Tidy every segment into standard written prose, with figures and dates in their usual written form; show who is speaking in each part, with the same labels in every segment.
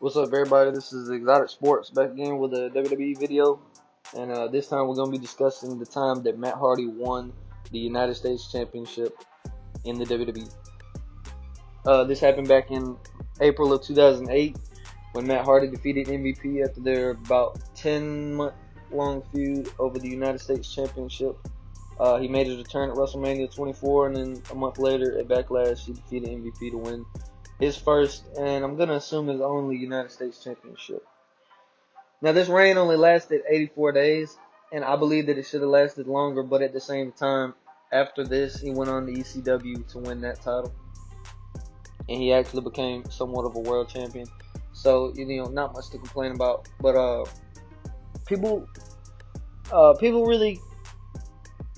Speaker 1: What's up, everybody? This is Exotic Sports back again with a WWE video, and this time we're going to be discussing the time that Matt Hardy won the United States Championship in the WWE. This happened back in April of 2008 when Matt Hardy defeated MVP after their about 10-month-long feud over the United States Championship. He made his return at WrestleMania 24, and then a month later at Backlash, he defeated MVP to win his first, and I'm going to assume his only United States Championship. Now, this reign only lasted 84 days, and I believe that it should have lasted longer, but at the same time, after this, he went on to ECW to win that title, and he actually became somewhat of a world champion. So, not much to complain about, but people really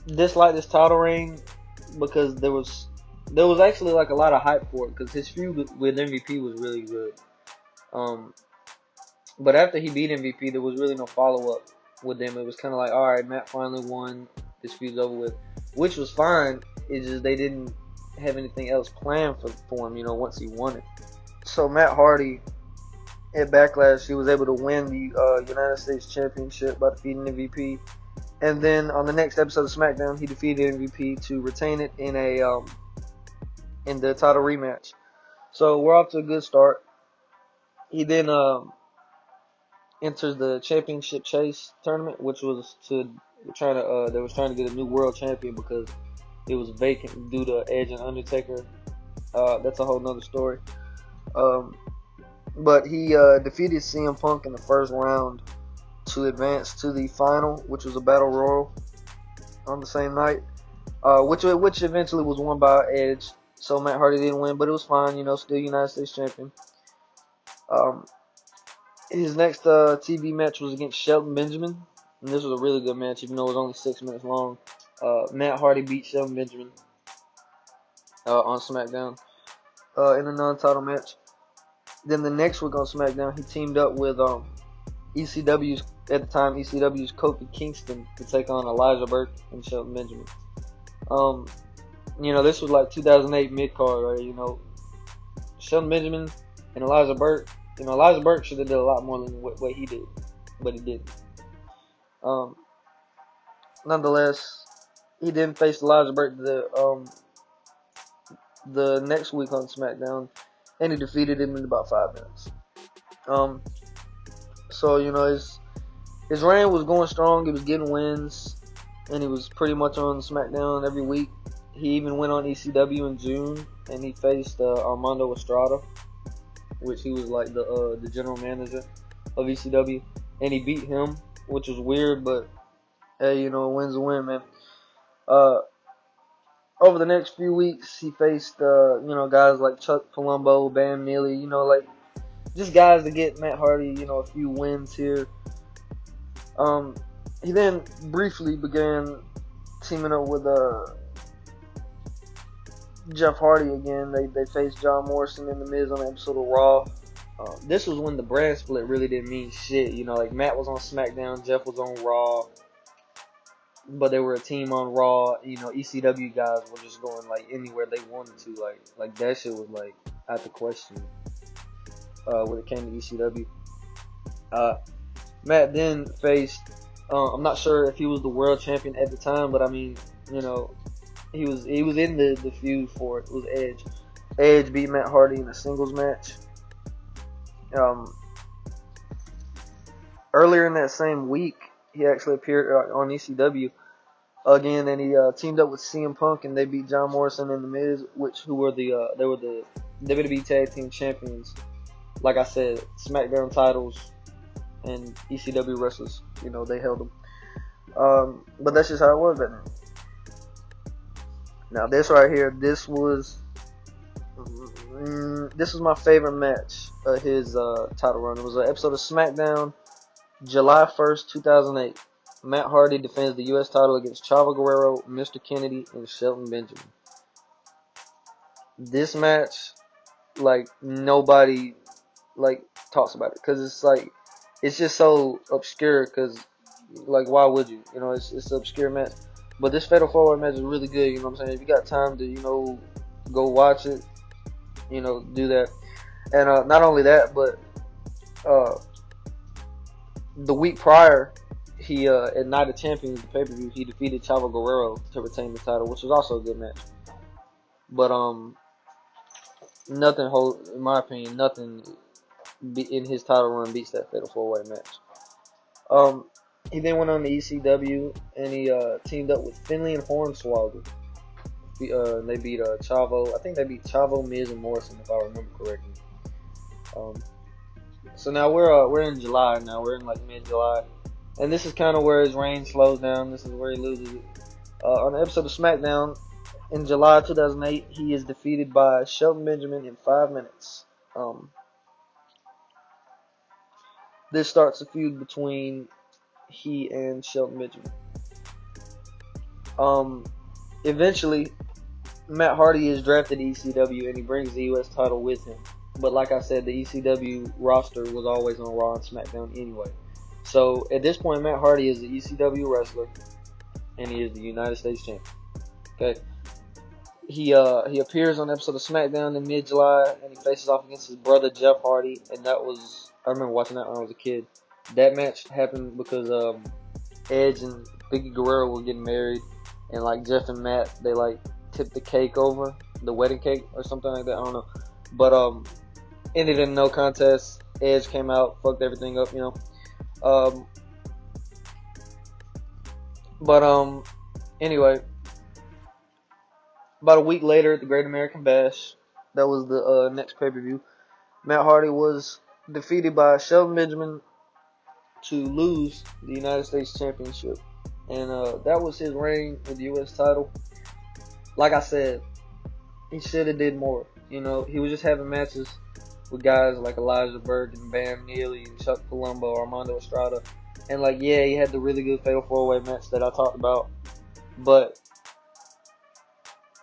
Speaker 1: dislike this title reign because there was actually like a lot of hype for it because his feud with MVP was really good. But after he beat MVP, there was really no follow up with them. It was kind of like, all right, Matt finally won. This feud's over with, which was fine. It's just they didn't have anything else planned for him. Once he won it. So Matt Hardy at Backlash, he was able to win the United States Championship by defeating MVP. And then on the next episode of SmackDown, he defeated MVP to retain it in the title rematch. So we're off to a good start. He then enters the championship chase tournament, which was they were trying to get a new world champion because it was vacant due to Edge and Undertaker. That's a whole nother story. But he defeated CM Punk in the first round to advance to the final, which was a battle royal on the same night, which eventually was won by Edge. So Matt Hardy didn't win, but it was fine. Still United States champion. His next TV match was against Shelton Benjamin, and this was a really good match, even though it was only 6 minutes long. Matt Hardy beat Shelton Benjamin on SmackDown in a non-title match. Then the next week on SmackDown, he teamed up with ECW's Kofi Kingston to take on Elijah Burke and Shelton Benjamin. This was like 2008 mid-card, right? Shelton Benjamin and Elijah Burke. Elijah Burke should have did a lot more than what he did, but he didn't. Nonetheless, he then faced Elijah Burke the next week on SmackDown, and he defeated him in about 5 minutes. So his reign was going strong. He was getting wins, and he was pretty much on SmackDown every week. He even went on ECW in June, and he faced Armando Estrada, which he was like the general manager of ECW, and he beat him, which was weird, but hey, a win's a win, man. Over the next few weeks, he faced guys like Chuck Palumbo, Bam Neely, like just guys to get Matt Hardy, a few wins here. He then briefly began teaming up with Jeff Hardy again. They faced John Morrison and The Miz on an episode of Raw. This was when the brand split really didn't mean shit. Like Matt was on SmackDown, Jeff was on Raw, but they were a team on Raw. ECW guys were just going like anywhere they wanted to. Like that shit was like out the question when it came to ECW. Matt then faced. I'm not sure if he was the world champion at the time, but I mean, he was in the feud for it. It was Edge. Edge beat Matt Hardy in a singles match. Earlier in that same week, he actually appeared on ECW again, and he teamed up with CM Punk, and they beat John Morrison and The Miz, who were they were the WWE Tag Team Champions. Like I said, SmackDown titles and ECW wrestlers, they held them. But that's just how it was back then. Now this right here, this was my favorite match of his title run. It was an episode of SmackDown, July 1st, 2008. Matt Hardy defends the U.S. title against Chavo Guerrero, Mr. Kennedy, and Shelton Benjamin. This match, like nobody talks about it because it's just so obscure. Because why would you? It's an obscure match. But this Fatal 4-Way match is really good, what I'm saying? If you got time to, go watch it, do that. And not only that, but uh, the week prior, he at Night of Champions, the pay-per-view, he defeated Chavo Guerrero to retain the title, which was also a good match. But nothing in my opinion, nothing in his title run beats that Fatal 4-Way match. He then went on to ECW and he teamed up with Finlay and Hornswoggle. They beat Chavo. I think they beat Chavo, Miz, and Morrison, if I remember correctly. So now we're in July now. We're in like mid-July, and this is kind of where his reign slows down. This is where he loses it. On the episode of SmackDown in July 2008, he is defeated by Shelton Benjamin in 5 minutes. This starts a feud between he and Shelton Benjamin. Eventually, Matt Hardy is drafted to ECW and he brings the US title with him. But like I said, the ECW roster was always on Raw and SmackDown anyway. So at this point, Matt Hardy is the ECW wrestler and he is the United States champion. Okay. He appears on an episode of SmackDown in mid-July and he faces off against his brother Jeff Hardy, and I remember watching that when I was a kid. That match happened because Edge and Vicky Guerrero were getting married, and like Jeff and Matt, they like tipped the cake over, the wedding cake or something like that. I don't know, but ended in no contest. Edge came out, fucked everything up, you know. Anyway, about a week later at the Great American Bash, that was the next pay-per-view, Matt Hardy was defeated by Shelton Benjamin to lose the United States Championship. And that was his reign with the US title. Like I said, he should have did more. You know, he was just having matches with guys like Elijah Burke and Bam Neely and Chuck Palumbo, Armando Estrada. And like, yeah, he had the really good Fatal 4-Way match that I talked about. But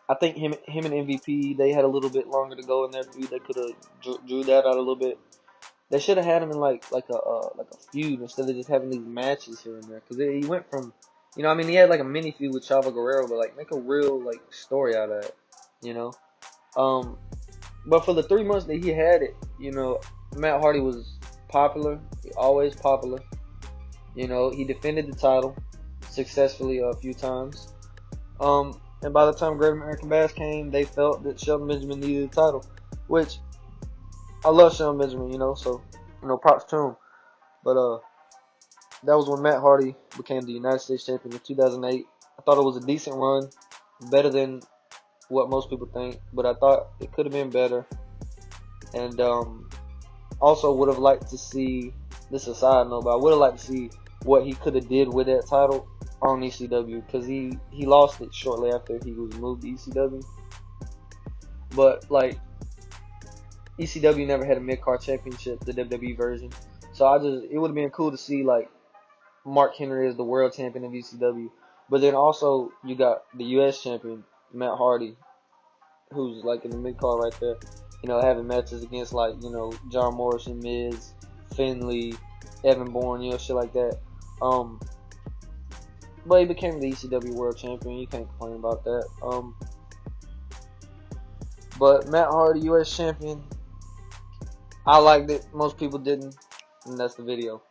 Speaker 1: I think him and MVP, they had a little bit longer to go in their feud. They could have drew that out a little bit. They should have had him in like a feud instead of just having these matches here and there. Because he went from, you know, I mean, he had like a mini feud with Chavo Guerrero, but like make a real like story out of it, you know. But for the 3 months that he had it, you know, Matt Hardy was popular, always popular. You know, he defended the title successfully a few times. And by the time Great American Bash came, they felt that Shelton Benjamin needed the title, which I love Shelton Benjamin, you know, so, you know, props to him. But that was when Matt Hardy became the United States champion in 2008. I thought it was a decent run, better than what most people think, but I thought it could have been better. And also would have liked to see, this is a side note, but I would have liked to see what he could have did with that title on ECW, because he lost it shortly after he was moved to ECW. But like, ECW never had a mid-card championship, the WWE version. So it would have been cool to see like Mark Henry as the world champion of ECW. But then also you got the US champion, Matt Hardy, who's like in the mid-card right there. You know, having matches against like, you know, John Morrison, Miz, Finlay, Evan Bourne, you know, shit like that. But he became the ECW world champion. You can't complain about that. But Matt Hardy, US champion, I liked it. Most people didn't. And that's the video.